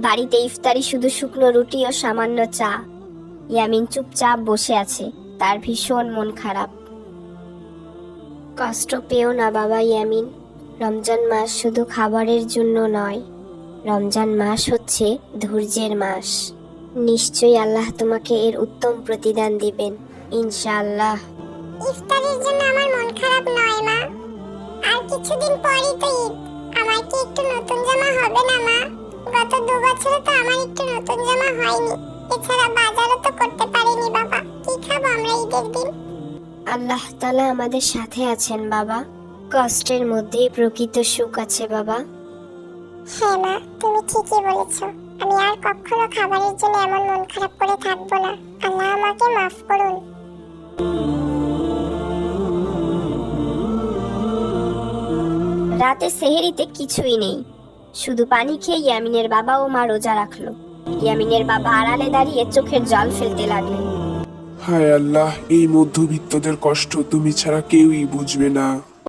বাড়িতে ইফতারি শুধু শুকনো রুটি ও সামান্য চা। ইয়ামিন চুপচাপ বসে আছে, তার ভীষণ মন খারাপ। কষ্ট পেও না বাবা ইয়ামিন, রমজান মাস শুধু খাবারের জন্য নয়, রমজান মাস হচ্ছে ধৈর্যের মাস। নিশ্চয়ই আল্লাহ তোমাকে এর উত্তম প্রতিদান দিবেন, ইনশাআল্লাহ। ইফতারের জন্য আমার মন খারাপ নয় মা, আর কিছুদিন পরই তো ঈদ। আমার কি একটু নতুন জামা হবে না মা? গত 2 বছরে তো আমার একটু নতুন জামা হয়নি। এছাড়া বাজারও তো করতে পারিনি বাবা। কি খাবো আমরা ঈদের দিন? আল্লাহ তাআলা আমাদের সাথে আছেন বাবা, কষ্টের মধ্যেই প্রকৃত সুখ আছে বাবা। হ্যাঁ মা, তুমি ঠিকই বলেছো। আমি আর কখনো খাবারের জন্য এমন মন খারাপ করে থাকবো না। আল্লাহ আমাকে মাফ করুন। রাতে সেহেরিতে কিছুই নেই, শুধু পানি খেয়ে ইয়ামিনের বাবা ও মা রোজা রাখলো। ইয়ামিনের বাবা আড়ালে দাঁড়িয়ে চোখের জল ফেলতে লাগলেন। হায় আল্লাহ, এই মধ্যবিত্তদের কষ্ট তুমি ছাড়া কেউই বুঝবে না।